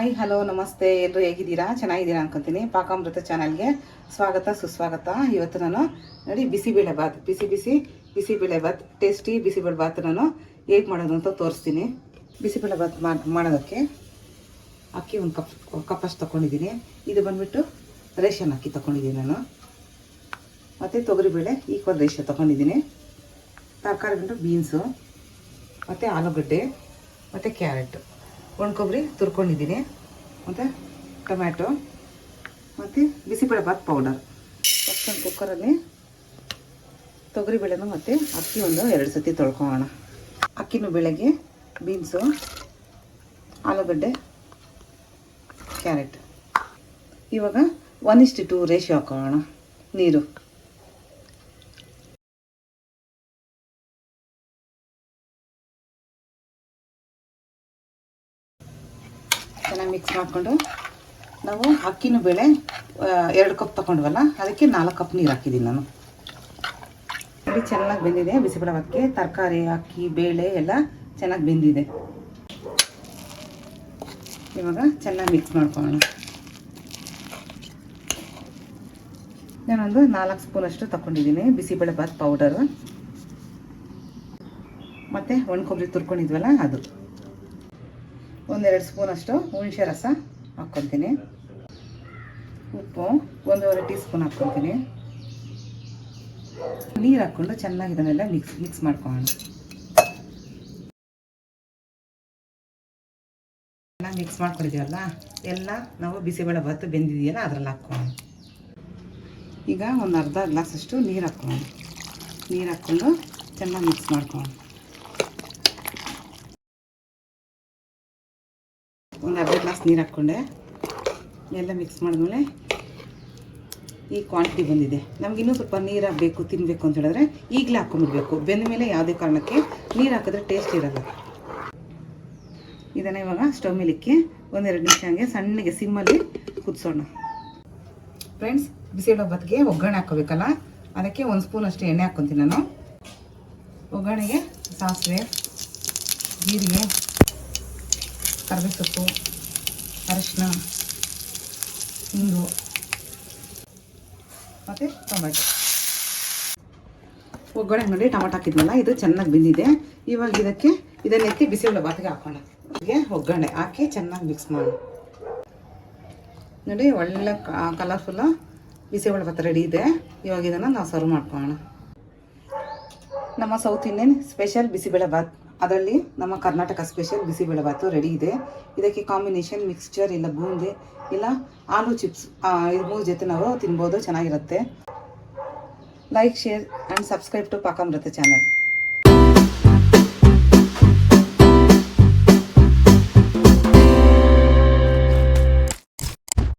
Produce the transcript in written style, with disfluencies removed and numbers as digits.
Hi hello ನಮಸ್ತೆ, ಎಲ್ಲರೂ ಹೇಗಿದ್ದೀರಾ? ಚೆನ್ನಾಗಿದ್ದೀರಾ ಅನ್ಕೊತೀನಿ. ಪಾಕಾಮೃತ ಚಾನಲ್ಗೆ ಸ್ವಾಗತ ಸುಸ್ವಾಗತ. ಇವತ್ತು ನಾನು ನೋಡಿ ಬಿಸಿಬೇಳೆ ಬಾತ್, ಬಿಸಿಬೇಳೆ ಬಾತ್, ಟೇಸ್ಟಿ ಬಿಸಿಬೇಳೆ ಬಾತ್ ನಾನು ಹೇಗೆ ಮಾಡೋದು ಅಂತ ತೋರಿಸ್ತೀನಿ. ಬಿಸಿಬೇಳೆ ಬಾತ್ ಮಾಡೋದಕ್ಕೆ ಅಕ್ಕಿ ಒಂದು ಕಪ್ಪಷ್ಟು ತೊಗೊಂಡಿದ್ದೀನಿ. ಇದು ಬಂದುಬಿಟ್ಟು ರೇಷನ್ ಅಕ್ಕಿ ತೊಗೊಂಡಿದ್ದೀನಿ ನಾನು. ಮತ್ತು ತೊಗರಿಬೇಳೆ ಈಕ್ವಲ್ ರೇಷನ್ ತೊಗೊಂಡಿದ್ದೀನಿ. ತರಕಾರಿ ಬಂದು ಬೀನ್ಸು ಮತ್ತು ಆಲೂಗಡ್ಡೆ ಮತ್ತು ಕ್ಯಾರೆಟ್, ಒಣ ಕೊಬ್ಬರಿ ತುರ್ಕೊಂಡಿದ್ದೀನಿ, ಮತ್ತು ಟೊಮ್ಯಾಟೊ ಮತ್ತು ಬಿಸಿಬೇಳೆ ಬಾತ್ ಪೌಡರ್. ಫಸ್ಟ್ ಒಂದು ಕುಕ್ಕರಲ್ಲಿ ತೊಗರಿಬೇಳೆನೂ ಮತ್ತು ಅಕ್ಕಿ ಒಂದು 2 ಸತಿ ತೊಳ್ಕೊಳ್ಳೋಣ. ಅಕ್ಕಿನೂ ಬೆಳಗ್ಗೆ ಬೀನ್ಸು, ಆಲೂಗಡ್ಡೆ, ಕ್ಯಾರೆಟ್. ಇವಾಗ 1:2 ರೇಷಿಯೋ ಹಾಕೊಳ್ಳೋಣ ನೀರು. ಚೆನ್ನಾಗಿ ಮಿಕ್ಸ್ ಮಾಡಿಕೊಂಡು ನಾವು ಅಕ್ಕಿನೂ ಬೇಳೆ 2 ಕಪ್ ತೊಗೊಂಡ್ವಲ್ಲ, ಅದಕ್ಕೆ 4 ಕಪ್ ನೀರು ಹಾಕಿದ್ದೀನಿ ನಾನು. ನೋಡಿ ಚೆನ್ನಾಗಿ ಬೆಂದಿದೆ ಬಿಸಿಬೇಳೆ ಬಾತ್ಗೆ. ತರಕಾರಿ, ಅಕ್ಕಿ, ಬೇಳೆ ಎಲ್ಲ ಚೆನ್ನಾಗಿ ಬೆಂದಿದೆ. ಇವಾಗ ಚೆನ್ನಾಗಿ ಮಿಕ್ಸ್ ಮಾಡ್ಕೊಳ್ಳೋಣ. ನಾನೊಂದು 4 ಸ್ಪೂನಷ್ಟು ತೊಗೊಂಡಿದ್ದೀನಿ ಬಿಸಿಬೇಳೆ ಬಾತ್ ಪೌಡರು, ಮತ್ತು ಒಣ ಕೊಬ್ಬರಿ ತುರ್ಕೊಂಡಿದ್ವಲ್ಲ ಅದು. 1-2 ಸ್ಪೂನಷ್ಟು ಹುಣಸೆ ರಸ ಹಾಕ್ಕೊತೀನಿ. ಉಪ್ಪು 1.5 ಟೀ ಸ್ಪೂನ್ ಹಾಕ್ಕೊತೀನಿ. ನೀರು ಹಾಕ್ಕೊಂಡು ಚೆನ್ನಾಗಿ ಇದನ್ನೆಲ್ಲ ಮಿಕ್ಸ್ ಮಾಡ್ಕೊಳ್ಳೋಣ. ಚೆನ್ನಾಗಿ ಮಿಕ್ಸ್ ಮಾಡ್ಕೊಂಡಿದ್ದೀವಲ್ಲ, ಎಲ್ಲ ನಾವು ಬಿಸಿಬೇಳೆ ಬಾತ್ ಬೆಂದಿದೆಯಲ್ಲ ಅದರಲ್ಲಿ ಹಾಕ್ಕೊಳ್ಳೋಣ. ಈಗ ಒಂದು ಅರ್ಧ ಗ್ಲಾಸಷ್ಟು ನೀರು ಹಾಕ್ಕೊಳ್ಳೋಣ. ನೀರು ಹಾಕ್ಕೊಂಡು ಚೆನ್ನಾಗಿ ಮಿಕ್ಸ್ ಮಾಡ್ಕೊಳ್ಳೋಣ. ಒಂದು ಅರ್ಧ ಗ್ಲಾಸ್ ನೀರು ಹಾಕ್ಕೊಂಡೆ. ಎಲ್ಲ ಮಿಕ್ಸ್ ಮಾಡಿದ್ಮೇಲೆ ಈ ಕ್ವಾಂಟಿಟಿ ಬಂದಿದೆ. ನಮ್ಗೆ ಇನ್ನೂ ಸ್ವಲ್ಪ ನೀರು ಬೇಕು, ತಿನ್ನಬೇಕು ಅಂತ ಹೇಳಿದ್ರೆ ಈಗಲೇ ಹಾಕ್ಕೊಂಡ್ಬಿಡ್ಬೇಕು. ಬೆಂದ ಮೇಲೆ ಯಾವುದೇ ಕಾರಣಕ್ಕೆ ನೀರು ಹಾಕಿದ್ರೆ ಟೇಸ್ಟ್ ಇರೋಲ್ಲ. ಇದನ್ನು ಇವಾಗ ಸ್ಟವ್ ಮೇಲೆ ಇಕ್ಕಿ 1-2 ನಿಮಿಷ ಹಂಗೆ ಸಣ್ಣಗೆ ಸಿಮ್ಮಲ್ಲಿ ಕುದಿಸೋಣ. ಫ್ರೆಂಡ್ಸ್, ಬಿಸಿಬೇಳೆ ಬಾತ್ಗೆ ಒಗ್ಗರಣೆ ಹಾಕ್ಕೋಬೇಕಲ್ಲ, ಅದಕ್ಕೆ 1 ಸ್ಪೂನ್ ಅಷ್ಟು ಎಣ್ಣೆ ಹಾಕ್ಕೊತೀನಿ ನಾನು. ಒಗ್ಗರಣೆಗೆ ಸಾಸಿವೆ, ಜೀರಿಗೆ, ಕರಿಬೇವು ಸೊಪ್ಪು, ಅರಿಶಿನ, ಹಿಂಗು ಮತ್ತು ಟೊಮೆಟೊ. ಒಗ್ಗರಣೆ ನೋಡಿ ಟೊಮೆಟೊ ಹಾಕಿದ್ವಲ್ಲ, ಇದು ಚೆನ್ನಾಗಿ ಬೆಂದಿದೆ. ಇವಾಗ ಇದನ್ನ ಎತ್ತಿ ಬಿಸಿಬೇಳೆ ಬಾತ್ಗೆ ಹಾಕೋಣ. ಒಗ್ಗರಣೆ ಹಾಕಿ ಚೆನ್ನಾಗಿ ಮಿಕ್ಸ್ ಮಾಡಿ ನೋಡಿ, ಒಳ್ಳೆ ಕಲರ್ಫುಲ್ಲ ಬಿಸಿಬೇಳೆ ಬಾತ್ ರೆಡಿ ಇದೆ. ಇವಾಗ ಇದನ್ನು ನಾವು ಸರ್ವ್ ಮಾಡ್ಕೊಳ್ಳೋಣ. ನಮ್ಮ south Indian special bisibele bath, ಅದರಲ್ಲಿ ನಮ್ಮ ಕರ್ನಾಟಕ ಸ್ಪೆಷಲ್ ಬಿಸಿಬೇಳೆ ಬಾತು ರೆಡಿ ಇದೆ. ಇದಕ್ಕೆ ಕಾಂಬಿನೇಷನ್ ಮಿಕ್ಸ್ಚರ್ ಇಲ್ಲ ಬೂಂದಿ ಇಲ್ಲ ಆಲೂ ಚಿಪ್ಸ್, ಇದು 3 ಜೊತೆ ನಾವು ತಿನ್ಬೋದು, ಚೆನ್ನಾಗಿರುತ್ತೆ. Like, share and subscribe to Pakamrutha channel.